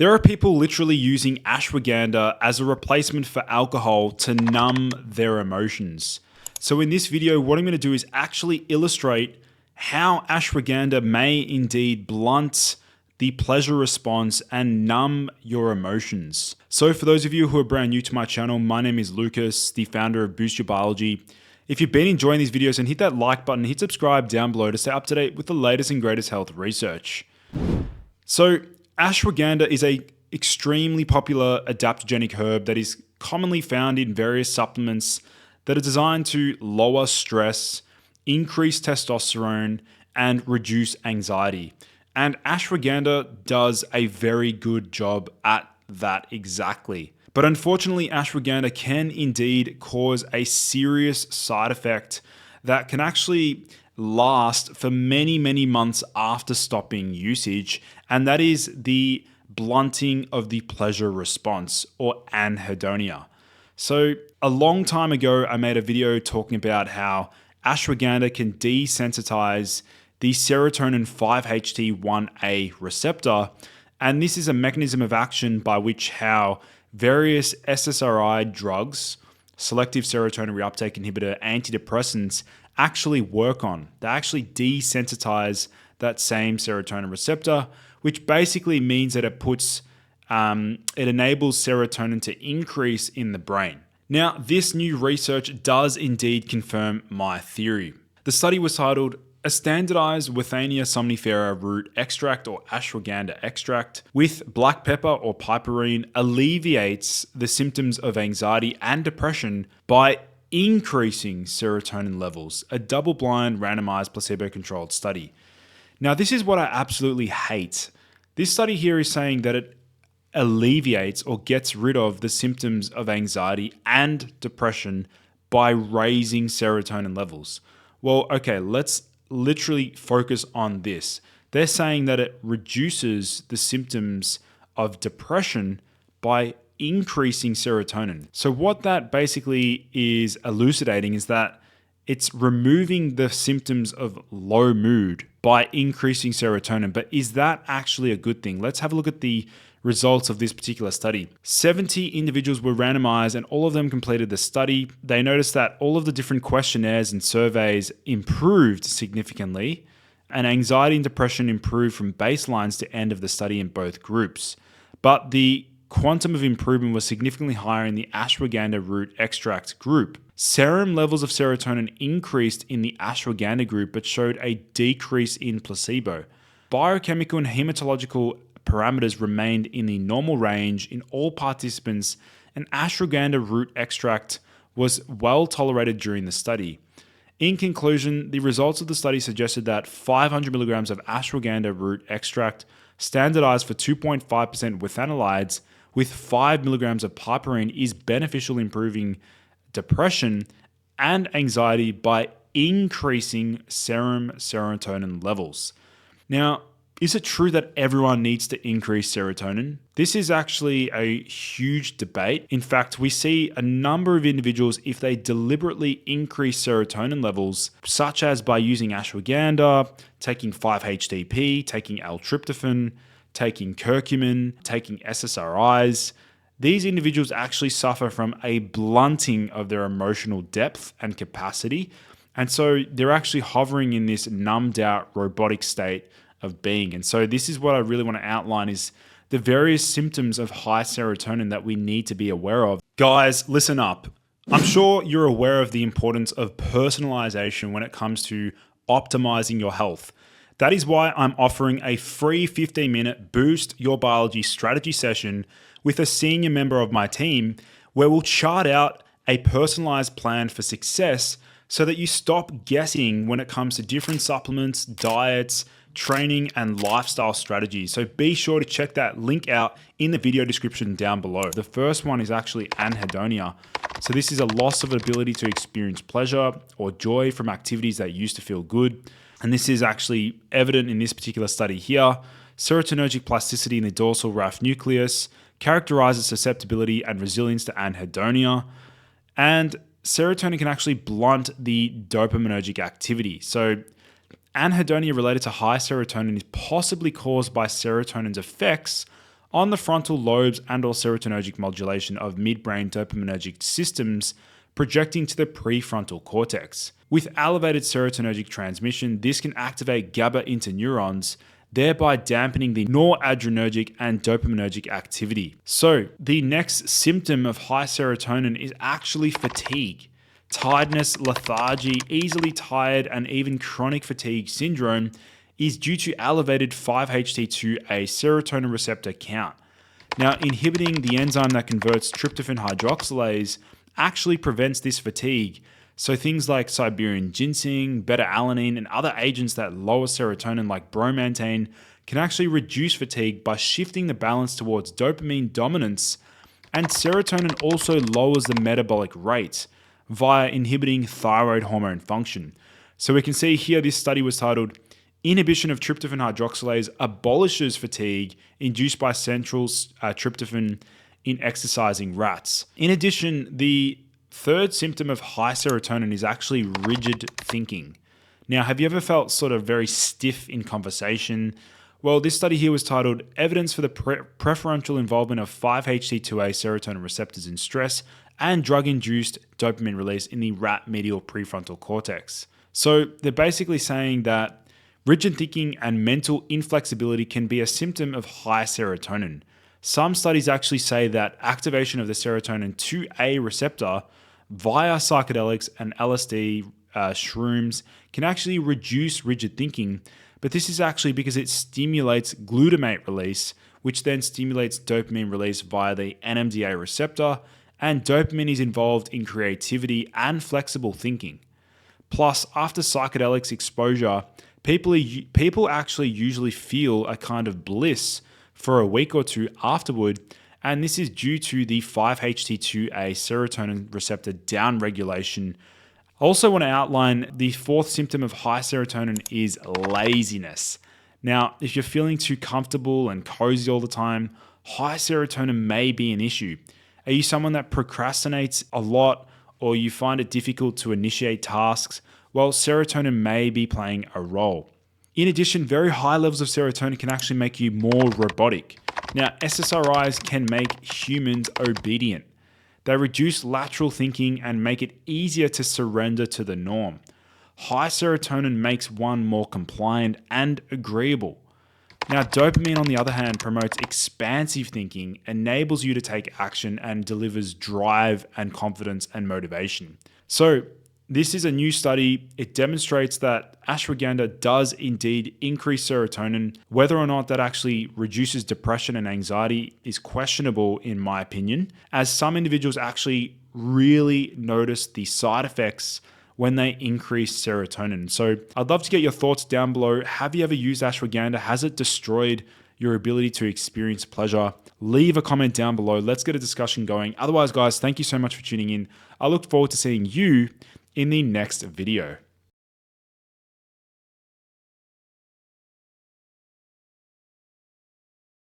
There are people literally using ashwagandha as a replacement for alcohol to numb their emotions. So in this video, what I'm going to do is actually illustrate how ashwagandha may indeed blunt the pleasure response and numb your emotions. So for those of you who are brand new to my channel, my name is Lucas, the founder of Boost Your Biology. If you've been enjoying these videos, then hit that like button, hit subscribe down below to stay up to date with the latest and greatest health research. So ashwagandha is a extremely popular adaptogenic herb that is commonly found in various supplements that are designed to lower stress, increase testosterone, and reduce anxiety. And ashwagandha does a very good job at that exactly. But unfortunately, ashwagandha can indeed cause a serious side effect that can actually last for many, many months after stopping usage, and that is the blunting of the pleasure response, or anhedonia. So a long time ago, I made a video talking about how ashwagandha can desensitize the serotonin 5-HT1A receptor, and this is a mechanism of action by which how various SSRI drugs, selective serotonin reuptake inhibitor, antidepressants, actually work on. They actually desensitize that same serotonin receptor, which basically means that it enables serotonin to increase in the brain. Now, this new research does indeed confirm my theory. The study was titled "A Standardized Withania somnifera Root Extract or Ashwagandha Extract with Black Pepper or Piperine Alleviates the Symptoms of Anxiety and Depression by Increasing Serotonin Levels, a double-blind randomized placebo-controlled study." Now, this is what I absolutely hate. This study here is saying that it alleviates or gets rid of the symptoms of anxiety and depression by raising serotonin levels. Well, okay, let's literally focus on this. They're saying that it reduces the symptoms of depression by increasing serotonin. So what that basically is elucidating is that it's removing the symptoms of low mood by increasing serotonin. But is that actually a good thing? Let's have a look at the results of this particular study. 70 individuals were randomized and all of them completed the study. They noticed that all of the different questionnaires and surveys improved significantly, and anxiety and depression improved from baselines to end of the study in both groups. But the quantum of improvement was significantly higher in the ashwagandha root extract group. Serum levels of serotonin increased in the ashwagandha group but showed a decrease in placebo. Biochemical and hematological parameters remained in the normal range in all participants, and ashwagandha root extract was well tolerated during the study. In conclusion, the results of the study suggested that 500 milligrams of ashwagandha root extract standardized for 2.5% withanolides with 5 milligrams of piperine is beneficial in improving depression and anxiety by increasing serum serotonin levels. Now, is it true that everyone needs to increase serotonin? This is actually a huge debate. In fact, we see a number of individuals, if they deliberately increase serotonin levels, such as by using ashwagandha, taking 5-HTP, taking L-tryptophan, taking curcumin, taking SSRIs, these individuals actually suffer from a blunting of their emotional depth and capacity. And so they're actually hovering in this numbed out robotic state of being. And so this is what I really want to outline is the various symptoms of high serotonin that we need to be aware of. Guys, listen up. I'm sure you're aware of the importance of personalization when it comes to optimizing your health. That is why I'm offering a free 15-minute Boost Your Biology strategy session with a senior member of my team, where we'll chart out a personalized plan for success so that you stop guessing when it comes to different supplements, diets, training, and lifestyle strategies. So be sure to check that link out in the video description down below. The first one is actually anhedonia. So this is a loss of ability to experience pleasure or joy from activities that used to feel good. And this is actually evident in this particular study here. Serotonergic plasticity in the dorsal raphe nucleus characterizes susceptibility and resilience to anhedonia. And serotonin can actually blunt the dopaminergic activity. So anhedonia related to high serotonin is possibly caused by serotonin's effects on the frontal lobes and or serotonergic modulation of midbrain dopaminergic systems projecting to the prefrontal cortex. With elevated serotonergic transmission, this can activate GABA interneurons, thereby dampening the noradrenergic and dopaminergic activity. So, the next symptom of high serotonin is actually fatigue. Tiredness, lethargy, easily tired, and even chronic fatigue syndrome is due to elevated 5-HT2A serotonin receptor count. Now, inhibiting the enzyme that converts tryptophan hydroxylase actually prevents this fatigue. So things like Siberian ginseng, beta-alanine, and other agents that lower serotonin like bromantane can actually reduce fatigue by shifting the balance towards dopamine dominance. And serotonin also lowers the metabolic rate via inhibiting thyroid hormone function. So we can see here this study was titled Inhibition of Tryptophan Hydroxylase Abolishes Fatigue Induced by Central Tryptophan in Exercising Rats. In addition, the third symptom of high serotonin is actually rigid thinking. Now, have you ever felt sort of very stiff in conversation? Well, this study here was titled Evidence for the Preferential Involvement of 5-HT2A Serotonin Receptors in Stress and Drug-Induced Dopamine Release in the Rat Medial Prefrontal Cortex. So they're basically saying that rigid thinking and mental inflexibility can be a symptom of high serotonin. Some studies actually say that activation of the serotonin 2A receptor via psychedelics and LSD, shrooms, can actually reduce rigid thinking, but this is actually because it stimulates glutamate release, which then stimulates dopamine release via the NMDA receptor, and dopamine is involved in creativity and flexible thinking. Plus, after psychedelics exposure, people actually usually feel a kind of bliss for a week or two afterward, and this is due to the 5-HT2A serotonin receptor downregulation. I also want to outline the fourth symptom of high serotonin is laziness. Now, if you're feeling too comfortable and cozy all the time, high serotonin may be an issue. Are you someone that procrastinates a lot, or you find it difficult to initiate tasks? Well, serotonin may be playing a role. In addition, very high levels of serotonin can actually make you more robotic. Now, SSRIs can make humans obedient. They reduce lateral thinking and make it easier to surrender to the norm. High serotonin makes one more compliant and agreeable. Now, dopamine, on the other hand, promotes expansive thinking, enables you to take action, and delivers drive and confidence and motivation. So, this is a new study. It demonstrates that ashwagandha does indeed increase serotonin. Whether or not that actually reduces depression and anxiety is questionable in my opinion, as some individuals actually really notice the side effects when they increase serotonin. So I'd love to get your thoughts down below. Have you ever used ashwagandha? Has it destroyed your ability to experience pleasure? Leave a comment down below. Let's get a discussion going. Otherwise, guys, thank you so much for tuning in. I look forward to seeing you in the next video.